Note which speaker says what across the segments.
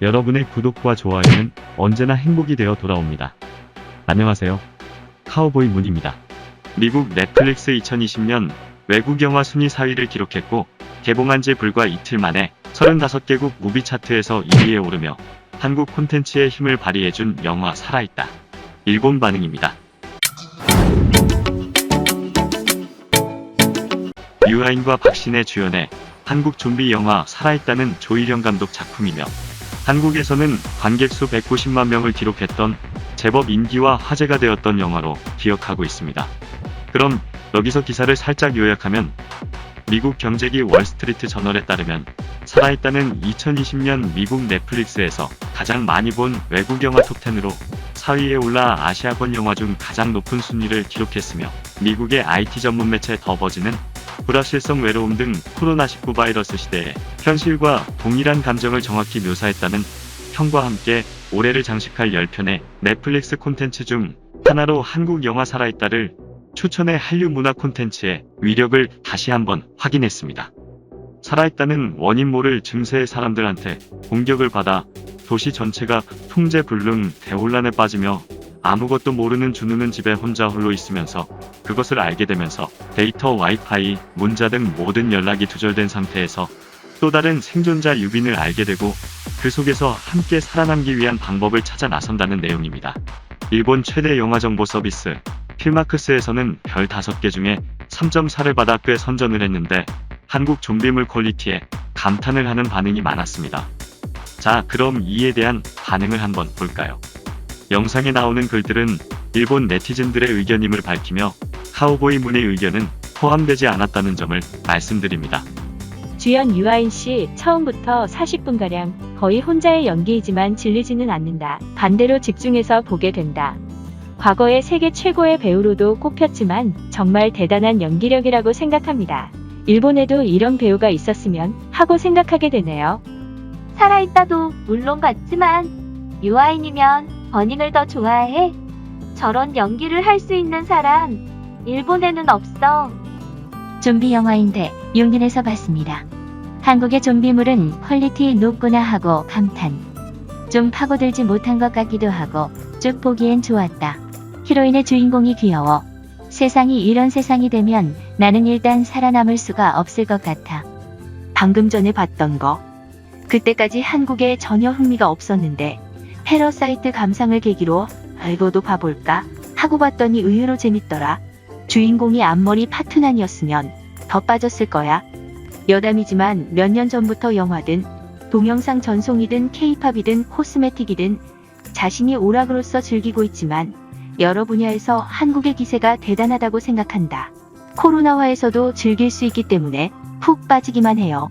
Speaker 1: 여러분의 구독과 좋아요는 언제나 행복이 되어 돌아옵니다. 안녕하세요. 카우보이 문입니다. 미국 넷플릭스 2020년 외국 영화 순위 4위를 기록했고 개봉한 지 불과 이틀 만에 35개국 무비 차트에서 2위에 오르며 한국 콘텐츠의 힘을 발휘해준 영화 살아있다. 일본 반응입니다. 유아인과 박신혜 주연의 한국 좀비 영화 살아있다는 조일영 감독 작품이며 한국에서는 관객 수 190만 명을 기록했던 제법 인기와 화제가 되었던 영화로 기억하고 있습니다. 그럼 여기서 기사를 살짝 요약하면 미국 경제기 월스트리트 저널에 따르면 살아있다는 2020년 미국 넷플릭스에서 가장 많이 본 외국 영화 톱10으로 4위에 올라 아시아권 영화 중 가장 높은 순위를 기록했으며 미국의 IT 전문 매체 더 버즈는 불확실성 외로움 등 코로나19 바이러스 시대에 현실과 동일한 감정을 정확히 묘사했다는 평과 함께 올해를 장식할 10편의 넷플릭스 콘텐츠 중 하나로 한국 영화 살아있다를 추천해 한류 문화 콘텐츠의 위력을 다시 한번 확인했습니다. 살아있다는 원인 모를 증세의 사람들한테 공격을 받아 도시 전체가 통제불능 대혼란에 빠지며 아무것도 모르는 준우는 집에 혼자 홀로 있으면서 그것을 알게 되면서 데이터 와이파이, 문자 등 모든 연락이 두절된 상태에서 또 다른 생존자 유빈을 알게 되고 그 속에서 함께 살아남기 위한 방법을 찾아 나선다는 내용입니다. 일본 최대 영화 정보 서비스 필마크스에서는 별 5개 중에 3.4를 받아 꽤 선전을 했는데 한국 좀비물 퀄리티에 감탄을 하는 반응이 많았습니다. 자, 그럼 이에 대한 반응을 한번 볼까요? 영상에 나오는 글들은 일본 네티즌들의 의견임을 밝히며 카우보이 문의 의견은 포함되지 않았다는 점을 말씀드립니다.
Speaker 2: 주연 유아인 씨 처음부터 40분가량 거의 혼자의 연기이지만 질리지는 않는다. 반대로 집중해서 보게 된다. 과거의 세계 최고의 배우로도 꼽혔지만 정말 대단한 연기력이라고 생각합니다. 일본에도 이런 배우가 있었으면 하고 생각하게 되네요.
Speaker 3: 살아있다도 물론 같지만 유아인이면 버닝을 더 좋아해. 저런 연기를 할 수 있는 사람 일본에는 없어.
Speaker 4: 좀비 영화인데 용인에서 봤습니다. 한국의 좀비물은 퀄리티 높구나 하고 감탄. 좀 파고들지 못한 것 같기도 하고 쭉 보기엔 좋았다. 히로인의 주인공이 귀여워. 세상이 이런 세상이 되면 나는 일단 살아남을 수가 없을 것 같아.
Speaker 2: 방금 전에 봤던 거. 그때까지 한국에 전혀 흥미가 없었는데 패러사이트 감상을 계기로 알고도 봐볼까 하고 봤더니 의외로 재밌더라. 주인공이 앞머리 파트난이었으면 더 빠졌을 거야. 여담이지만 몇 년 전부터 영화든 동영상 전송이든 케이팝이든 코스메틱이든 자신이 오락으로서 즐기고 있지만 여러 분야에서 한국의 기세가 대단하다고 생각한다. 코로나화에서도 즐길 수 있기 때문에 푹 빠지기만 해요.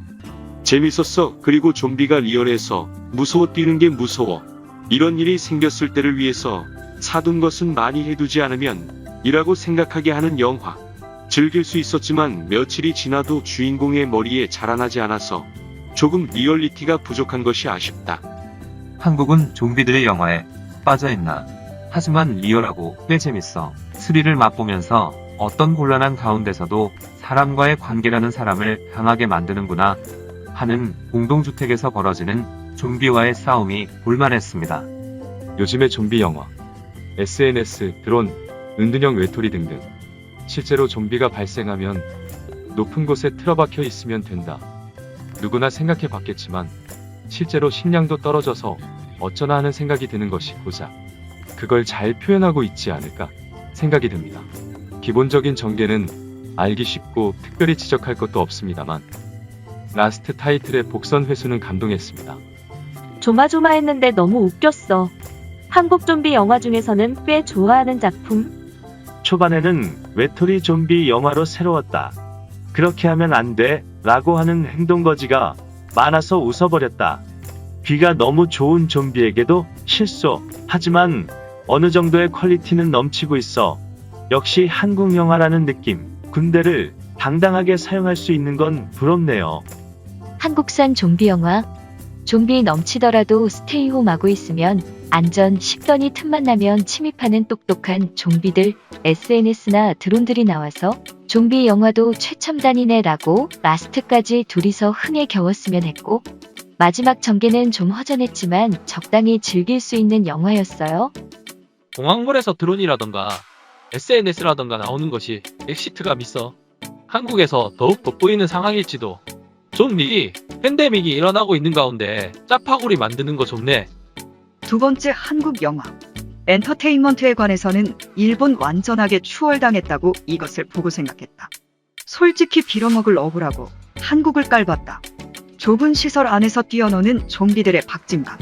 Speaker 5: 재밌었어. 그리고 좀비가 리얼해서 무서워. 뛰는 게 무서워. 이런 일이 생겼을 때를 위해서 사둔 것은 많이 해두지 않으면 이라고 생각하게 하는 영화. 즐길 수 있었지만 며칠이 지나도 주인공의 머리에 자라나지 않아서 조금 리얼리티가 부족한 것이 아쉽다.
Speaker 6: 한국은 좀비들의 영화에 빠져있나. 하지만 리얼하고 꽤 재밌어. 스릴을 맛보면서 어떤 곤란한 가운데서도 사람과의 관계라는 사람을 강하게 만드는구나 하는 공동주택에서 벌어지는 좀비와의 싸움이 볼만했습니다.
Speaker 7: 요즘의 좀비 영화, SNS, 드론, 은둔형 외톨이 등등. 실제로 좀비가 발생하면 높은 곳에 틀어박혀 있으면 된다. 누구나 생각해 봤겠지만 실제로 식량도 떨어져서 어쩌나 하는 생각이 드는 것이 고작 그걸 잘 표현하고 있지 않을까 생각이 듭니다. 기본적인 전개는 알기 쉽고 특별히 지적할 것도 없습니다만 라스트 타이틀의 복선 회수는 감동했습니다.
Speaker 2: 조마조마했는데 너무 웃겼어. 한국 좀비 영화 중에서는 꽤 좋아하는 작품.
Speaker 8: 초반에는 외톨이 좀비 영화로 새로웠다. 그렇게 하면 안 돼 라고 하는 행동거지가 많아서 웃어버렸다. 귀가 너무 좋은 좀비에게도 실수. 하지만 어느 정도의 퀄리티는 넘치고 있어. 역시 한국 영화라는 느낌. 군대를 당당하게 사용할 수 있는 건 부럽네요.
Speaker 4: 한국산 좀비 영화. 좀비 넘치더라도 스테이홈 하고 있으면
Speaker 2: 안전 싶더니 틈만 나면 침입하는 똑똑한 좀비들, SNS나 드론들이 나와서 좀비 영화도 최첨단이네라고 라스트까지 둘이서 흥에 겨웠으면 했고, 마지막 전개는 좀 허전했지만 적당히 즐길 수 있는 영화였어요.
Speaker 9: 공항몰에서 드론이라던가 SNS라던가 나오는 것이 엑시트감 있어. 한국에서 더욱 돋보이는 상황일지도. 좀비 팬데믹이 일어나고 있는 가운데 짜파구리 만드는 거 좋네.
Speaker 10: 두 번째 한국 영화. 엔터테인먼트에 관해서는 일본 완전하게 추월당했다고 이것을 보고 생각했다. 솔직히 빌어먹을 억울하고 한국을 깔봤다. 좁은 시설 안에서 뛰어노는 좀비들의 박진감.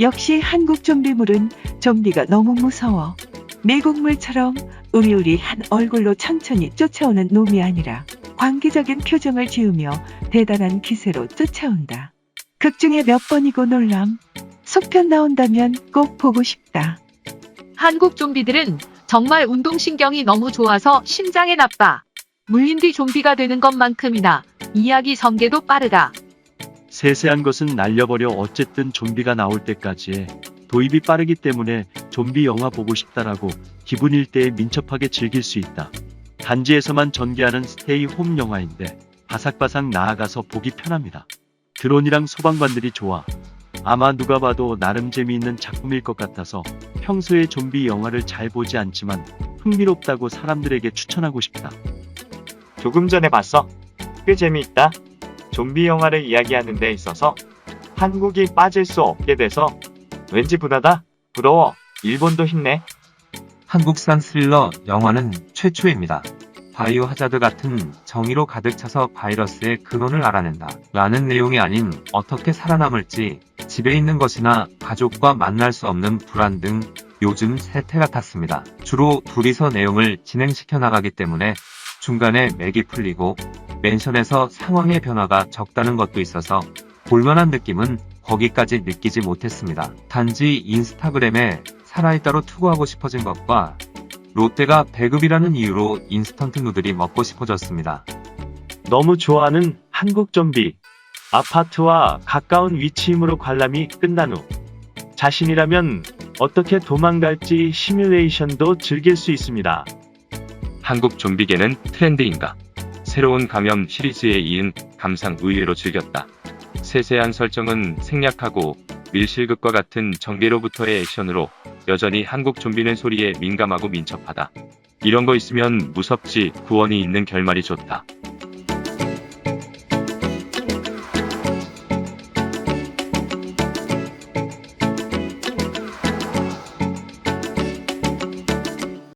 Speaker 11: 역시 한국 좀비물은 좀비가 너무 무서워. 미국물처럼 으리으리한 얼굴로 천천히 쫓아오는 놈이 아니라 관계적인 표정을 지으며 대단한 기세로 쫓아온다. 극중에 몇 번이고 놀람. 속편 나온다면 꼭 보고 싶다.
Speaker 12: 한국 좀비들은 정말 운동신경이 너무 좋아서 심장에 나빠. 물린 뒤 좀비가 되는 것만큼이나 이야기 전개도 빠르다.
Speaker 13: 세세한 것은 날려버려 어쨌든 좀비가 나올 때까지 해. 도입이 빠르기 때문에 좀비 영화 보고 싶다라고 기분일 때에 민첩하게 즐길 수 있다. 단지에서만 전개하는 스테이 홈 영화인데 바삭바삭 나아가서 보기 편합니다. 드론이랑 소방관들이 좋아. 아마 누가 봐도 나름 재미있는 작품일 것 같아서 평소에 좀비 영화를 잘 보지 않지만 흥미롭다고 사람들에게 추천하고 싶다.
Speaker 1: 조금 전에 봤어. 꽤 재미있다. 좀비 영화를 이야기하는 데 있어서 한국이 빠질 수 없게 돼서 왠지 분하다. 부러워. 일본도 힘내.
Speaker 6: 한국산 스릴러 영화는 최초입니다. 바이오 하자드 같은 정의로 가득 차서 바이러스의 근원을 알아낸다. 라는 내용이 아닌 어떻게 살아남을지, 집에 있는 것이나 가족과 만날 수 없는 불안 등 요즘 세태 같았습니다. 주로 둘이서 내용을 진행시켜 나가기 때문에 중간에 맥이 풀리고 멘션에서 상황의 변화가 적다는 것도 있어서 볼만한 느낌은 거기까지 느끼지 못했습니다. 단지 인스타그램에 살아있다로 투고하고 싶어진 것과 롯데가 배급이라는 이유로 인스턴트 누들이 먹고 싶어졌습니다.
Speaker 8: 너무 좋아하는 한국 좀비. 아파트와 가까운 위치이므로 관람이 끝난 후 자신이라면 어떻게 도망갈지 시뮬레이션도 즐길 수 있습니다.
Speaker 7: 한국 좀비계는 트렌드인가? 새로운 감염 시리즈에 이은 감상 의외로 즐겼다. 세세한 설정은 생략하고 밀실극과 같은 전개로부터의 액션으로 여전히 한국 좀비는 소리에 민감하고 민첩하다. 이런 거 있으면 무섭지, 구원이 있는 결말이 좋다.